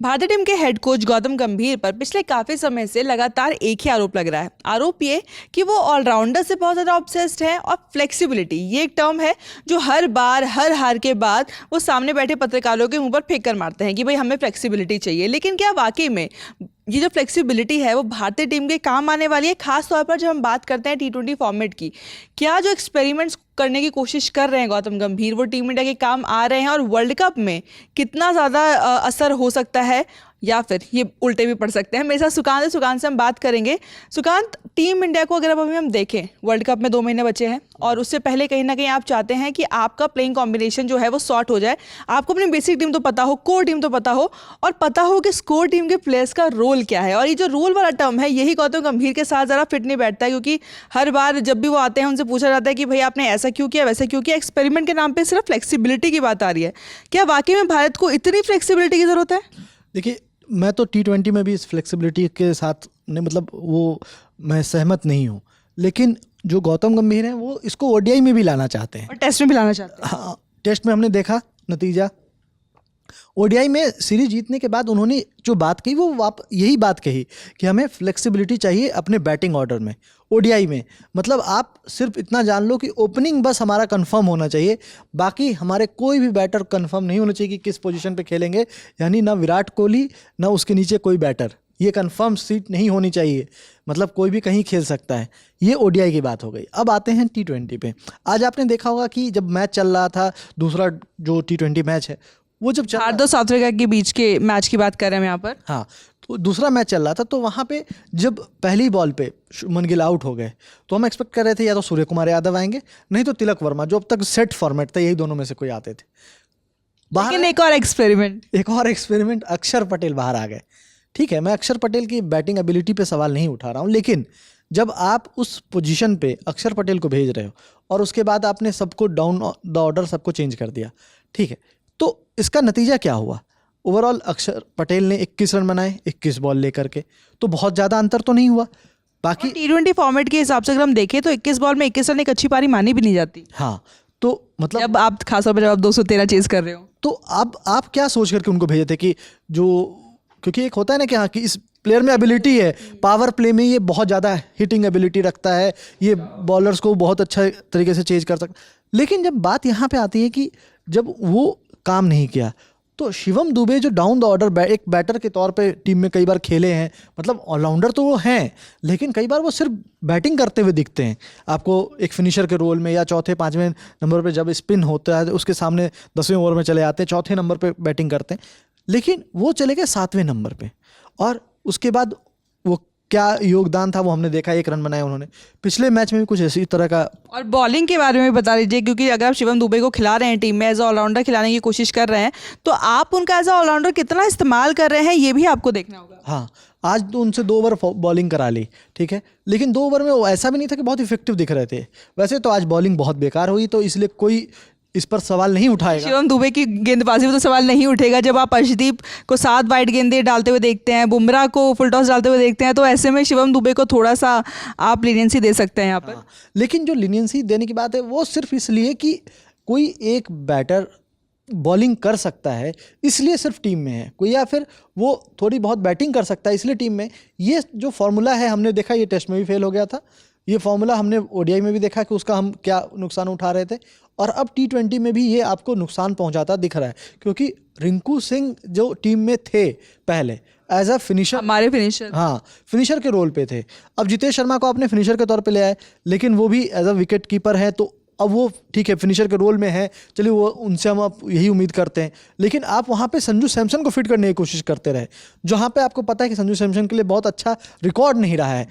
भारतीय टीम के head coach Gautam गंभीर पर पिछले काफी समय से लगातार एक ही आरोप लग रहा है। आरोप ये कि वो ऑलराउंडर से बहुत ज़्यादा ऑब्सेस्ड हैं और फ्लेक्सिबिलिटी ये एक टर्म है जो हर बार हर हार के बाद वो सामने बैठे पत्रकारों के मुंह पर फेंक कर मारते हैं कि भाई हमें फ्लेक्सिबिलिटी चाहिए। लेकिन क्या वाकई में ये जो फ्लेक्सिबिलिटी है वो भारतीय टीम के काम आने वाली है, खास तौर पर जब हम बात करते हैं T20 फॉर्मेट की? क्या जो एक्सपेरिमेंट्स करने की कोशिश कर रहे हैं गौतम गंभीर वो टीम इंडिया के काम आ रहे हैं, और वर्ल्ड कप में कितना ज़्यादा असर हो सकता है या फिर ये उल्टे भी पड़ सकते हैं? मेरे साथ सुकांत है, सुकांत से हम बात करेंगे। सुकांत, टीम इंडिया को अगर अब अभी हम देखें, वर्ल्ड कप में 2 महीने बचे हैं और उससे पहले कहीं ना कहीं आप चाहते हैं कि आपका प्लेइंग कॉम्बिनेशन जो है वो सॉर्ट हो जाए। आपको अपनी बेसिक टीम तो पता हो, कोर टीम तो पता हो, और पता हो कि स्कोर टीम के प्लेयर्स का रोल क्या है। और ये जो रोल वाला टर्म है यही गौतम गंभीर के साथ ज़रा फिट नहीं बैठता है, क्योंकि हर बार जब भी वो आते हैं उनसे पूछा जाता है कि भाई आपने ऐसा क्यों किया, वैसा क्यों किया। एक्सपेरिमेंट के नाम पर सिर्फ फ्लेक्सिबिलिटी की बात आ रही है। क्या वाकई में भारत को इतनी फ्लेक्सिबिलिटी की ज़रूरत है? देखिए, मैं तो T20 में भी इस फ्लेक्सिबिलिटी के साथ वो मैं सहमत नहीं हूँ, लेकिन जो गौतम गंभीर हैं वो इसको ODI में भी लाना चाहते हैं और टेस्ट में भी लाना चाहते हैं। हाँ, टेस्ट में हमने देखा नतीजा। ODI में सीरीज जीतने के बाद उन्होंने जो बात कही वो यही बात कही कि हमें फ्लेक्सिबिलिटी चाहिए अपने बैटिंग ऑर्डर में। ODI में मतलब आप सिर्फ इतना जान लो कि ओपनिंग बस हमारा कंफर्म होना चाहिए, बाकी हमारे कोई भी बैटर कंफर्म नहीं होना चाहिए कि किस पोजीशन पे खेलेंगे। यानी ना विराट कोहली ना उसके नीचे कोई बैटर, ये कंफर्म सीट नहीं होनी चाहिए, मतलब कोई भी कहीं खेल सकता है। ये ODI की बात हो गई। अब आते हैं T20 पे। आज आपने देखा होगा कि जब मैच चल रहा था, दूसरा जो T20 मैच है वो जब भारत और साउथ अफ्रीका के बीच के मैच की बात कर रहे हैं यहाँ पर। हाँ, तो दूसरा मैच चल रहा था, तो वहाँ पे जब पहली बॉल पे शुभमन गिल आउट हो गए तो हम एक्सपेक्ट कर रहे थे या तो सूर्य कुमार यादव आएंगे, नहीं तो तिलक वर्मा, जो अब तक सेट फॉर्मेट था, यही दोनों में से कोई आते थे। लेकिन एक और एक्सपेरिमेंट अक्षर पटेल बाहर आ गए। ठीक है, मैं अक्षर पटेल की बैटिंग एबिलिटी पे सवाल नहीं उठा रहा हूँ, लेकिन जब आप उस पोजीशन पे अक्षर पटेल को भेज रहे हो और उसके बाद आपने सबको डाउन द ऑर्डर सबको चेंज कर दिया, ठीक है, तो इसका नतीजा क्या हुआ? ओवरऑल अक्षर पटेल ने 21 रन बनाए 21 बॉल लेकर के, तो बहुत ज़्यादा अंतर तो नहीं हुआ। बाकी T20 फॉर्मेट के हिसाब से अगर हम देखें तो 21 बॉल में 21 रन एक अच्छी पारी मानी भी नहीं जाती। हाँ, तो मतलब जब आप खासतौर पर जब आप 213 चेज कर रहे हो, तो अब आप क्या सोच करके उनको भेजे थे कि जो, क्योंकि एक होता है ना कि हाँ कि इस प्लेयर में एबिलिटी है, पावर प्ले में ये बहुत ज़्यादा हिटिंग एबिलिटी रखता है, ये बॉलर्स को बहुत अच्छा तरीके से चेज कर सकता। लेकिन जब बात यहाँ पे आती है कि जब वो काम नहीं किया, तो शिवम दुबे जो डाउन द ऑर्डर एक बैटर के तौर पे टीम में कई बार खेले हैं, मतलब ऑलराउंडर तो वो हैं, लेकिन कई बार वो सिर्फ बैटिंग करते हुए दिखते हैं आपको एक फिनिशर के रोल में, या चौथे 5वें नंबर पे जब स्पिन होता है उसके सामने 10वें ओवर में चले आते हैं, चौथे नंबर पे बैटिंग करते हैं, लेकिन वो चले गए 7वें नंबर पे। और उसके बाद वो क्या योगदान था वो हमने देखा, 1 रन बनाया उन्होंने। पिछले मैच में भी कुछ इसी तरह का। और बॉलिंग के बारे में बता दीजिए, क्योंकि अगर आप शिवम दुबे को खिला रहे हैं टीम में, एज ऑलराउंडर खिलाने की कोशिश कर रहे हैं, तो आप उनका एज ऑलराउंडर कितना इस्तेमाल कर रहे हैं ये भी आपको देखना होगा। हाँ, आज तो उनसे 2 ओवर बॉलिंग करा ली, ठीक है, लेकिन 2 ओवर में वो ऐसा भी नहीं था कि बहुत इफेक्टिव दिख रहे थे। वैसे तो आज बॉलिंग बहुत बेकार हुई, तो इसलिए कोई इस पर सवाल नहीं उठाएगा। शिवम दुबे की गेंदबाजी में तो सवाल नहीं उठेगा। जब आप अर्शदीप को 7 वाइड गेंदें डालते हुए देखते हैं, बुमराह को फुल टॉस डालते हुए देखते हैं, तो ऐसे में शिवम दुबे को थोड़ा सा आप लीनियंसी दे सकते हैं यहाँ पर। लेकिन जो लीनियंसी देने की बात है वो सिर्फ इसलिए कि कोई एक बैटर बॉलिंग कर सकता है इसलिए सिर्फ टीम में है कोई, या फिर वो थोड़ी बहुत बैटिंग कर सकता है इसलिए टीम में। ये जो फॉर्मूला है हमने देखा, ये टेस्ट में भी फेल हो गया था। ये फॉर्मूला हमने ODI में भी देखा कि उसका हम क्या नुकसान उठा रहे थे, और अब T20 में भी ये आपको नुकसान पहुंचाता दिख रहा है, क्योंकि रिंकू सिंह जो टीम में थे पहले एज अ फिनिशर, हमारे फिनिशर, हाँ फिनिशर के रोल पे थे। अब जितेश शर्मा को आपने फिनिशर के तौर पे ले आए, लेकिन वो भी एज अ विकेट कीपर है, तो अब वो ठीक है फिनिशर के रोल में है, चलिए वो उनसे हम अब यही उम्मीद करते हैं। लेकिन आप वहाँ पे संजू सैमसन को फिट करने की कोशिश करते रहे, जहाँ पे आपको पता है कि संजू सैमसन के लिए बहुत अच्छा रिकॉर्ड नहीं रहा है,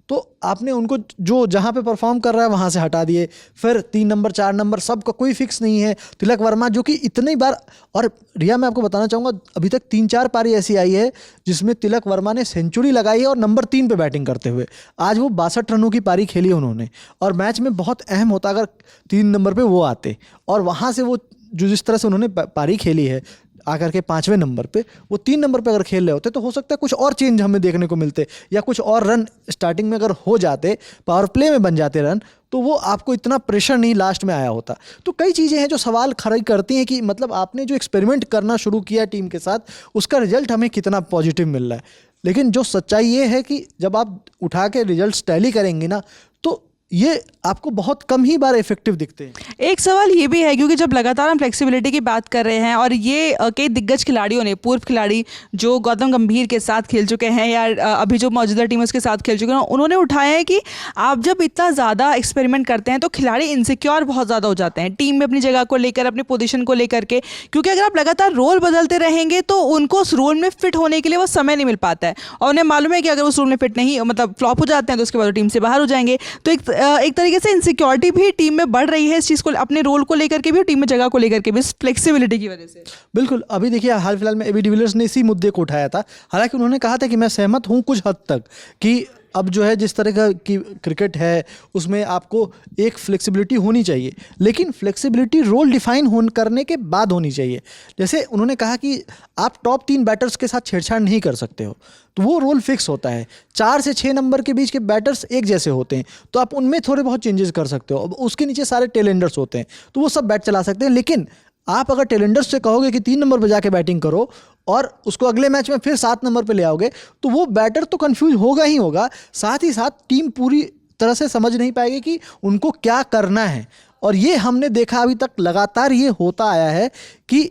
तो आपने उनको जो जहाँ पे परफॉर्म कर रहा है वहाँ से हटा दिए। फिर 3 नंबर 4 नंबर सबका कोई फिक्स नहीं है। तिलक वर्मा जो कि इतनी बार, और रिया मैं आपको बताना चाहूँगा अभी तक 3-4 पारी ऐसी आई है जिसमें तिलक वर्मा ने सेंचुरी लगाई है और नंबर 3 पे बैटिंग करते हुए। आज वो 62 रनों की पारी खेली उन्होंने, और मैच में बहुत अहम होता अगर 3 नंबर पर वो आते, और वहाँ से वो जो जिस तरह से उन्होंने पारी खेली है, आकर के 5वें नंबर पे, वो 3 नंबर पे अगर खेल रहे होते तो हो सकता है कुछ और चेंज हमें देखने को मिलते, या कुछ और रन स्टार्टिंग में अगर हो जाते, पावर प्ले में बन जाते रन, तो वो आपको इतना प्रेशर नहीं लास्ट में आया होता। तो कई चीज़ें हैं जो सवाल खड़ी करती हैं कि मतलब आपने जो एक्सपेरिमेंट करना शुरू किया टीम के साथ, उसका रिजल्ट हमें कितना पॉजिटिव मिल रहा है। लेकिन जो सच्चाई ये है कि जब आप उठा के रिजल्ट टैली करेंगे ना, तो ये आपको बहुत कम ही बार इफेक्टिव दिखते हैं। एक सवाल ये भी है, क्योंकि जब लगातार हम फ्लेक्सिबिलिटी की बात कर रहे हैं और ये कई दिग्गज खिलाड़ियों ने, पूर्व खिलाड़ी जो गौतम गंभीर के साथ खेल चुके हैं या अभी जो मौजूदा टीम उसके साथ खेल चुके हैं, उन्होंने उठाया है कि आप जब इतना ज़्यादा एक्सपेरिमेंट करते हैं तो खिलाड़ी इनसिक्योर बहुत ज़्यादा हो जाते हैं टीम में, अपनी जगह को लेकर, अपनी पोजीशन को लेकर के, क्योंकि अगर आप लगातार रोल बदलते रहेंगे तो उनको उस रोल में फिट होने के लिए वो समय नहीं मिल पाता है, और उन्हें मालूम है कि अगर उस रोल में फिट नहीं, मतलब फ्लॉप हो जाते हैं, तो उसके बाद टीम से बाहर हो जाएंगे। तो एक तरीके से इनसिक्योरिटी भी टीम में बढ़ रही है इस चीज़ को, अपने रोल को लेकर के भी और टीम में जगह को लेकर के भी, फ्लेक्सिबिलिटी की वजह से। बिल्कुल, अभी देखिए हाल फिलहाल में एबी डिविलियर्स ने इसी मुद्दे को उठाया था। हालांकि उन्होंने कहा था कि मैं सहमत हूं कुछ हद तक कि अब जो है जिस तरह का की क्रिकेट है उसमें आपको एक फ्लेक्सिबिलिटी होनी चाहिए, लेकिन फ्लेक्सिबिलिटी रोल डिफाइन करने के बाद होनी चाहिए। जैसे उन्होंने कहा कि आप टॉप 3 बैटर्स के साथ छेड़छाड़ नहीं कर सकते हो, तो वो रोल फिक्स होता है। 4 से 6 नंबर के बीच के बैटर्स एक जैसे होते हैं, तो आप उनमें थोड़े बहुत चेंजेस कर सकते हो। अब उसके नीचे सारे टेलेंडर्स होते हैं, तो वो सब बैट चला सकते हैं। लेकिन आप अगर टेलेंडर्स से कहोगे कि 3 नंबर पर जाके बैटिंग करो और उसको अगले मैच में फिर 7 नंबर पे ले आओगे, तो वो बैटर तो कंफ्यूज होगा ही होगा, साथ ही साथ टीम पूरी तरह से समझ नहीं पाएगी कि उनको क्या करना है। और ये हमने देखा अभी तक लगातार ये होता आया है कि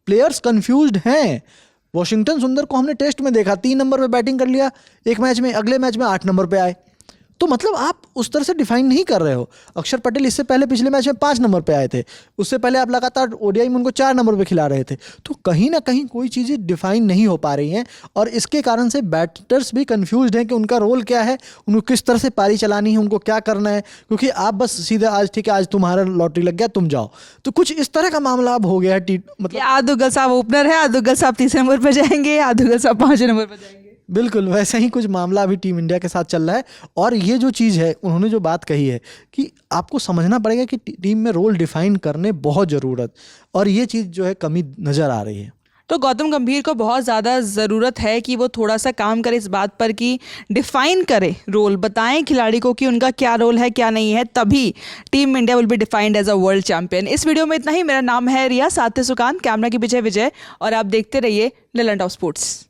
प्लेयर्स कंफ्यूज्ड हैं। वॉशिंगटन सुंदर को हमने टेस्ट में देखा, 3 नंबर पे बैटिंग कर लिया एक मैच में, अगले मैच में 8 नंबर पे आए। तो मतलब आप उस तरह से डिफाइन नहीं कर रहे हो। अक्षर पटेल इससे पहले पिछले मैच में 5 नंबर पे आए थे, उससे पहले आप लगातार ओडीआई में उनको 4 नंबर पे खिला रहे थे। तो कहीं ना कहीं कोई चीज़ें डिफाइन नहीं हो पा रही हैं, और इसके कारण से बैटर्स भी कंफ्यूज्ड हैं कि उनका रोल क्या है, उनको किस तरह से पारी चलानी है, उनको क्या करना है। क्योंकि आप बस सीधे आज ठीक है, आज तुम्हारा लॉटरी लग गया, तुम जाओ, तो कुछ इस तरह का मामला अब हो गया है। मतलब आदुगल साहब ओपनर है, आदुगल साहब 3 नंबर पर जाएंगे, आदुगल साहब 5 नंबर पर जाएंगे। बिल्कुल वैसा ही कुछ मामला अभी टीम इंडिया के साथ चल रहा है। और ये जो चीज़ है, उन्होंने जो बात कही है कि आपको समझना पड़ेगा कि टीम में रोल डिफाइन करने बहुत ज़रूरत, और ये चीज़ जो है कमी नज़र आ रही है। तो गौतम गंभीर को बहुत ज़्यादा ज़रूरत है कि वो थोड़ा सा काम करे इस बात पर कि डिफ़ाइन करे रोल, बताएं खिलाड़ी को कि उनका क्या रोल है क्या नहीं है, तभी team India will be defined as a world champion. इस वीडियो में इतना ही। मेरा नाम है रिया, साथ सुकान, कैमरा के पीछे विजय, और आप देखते रहिए लेजेंड ऑफ स्पोर्ट्स।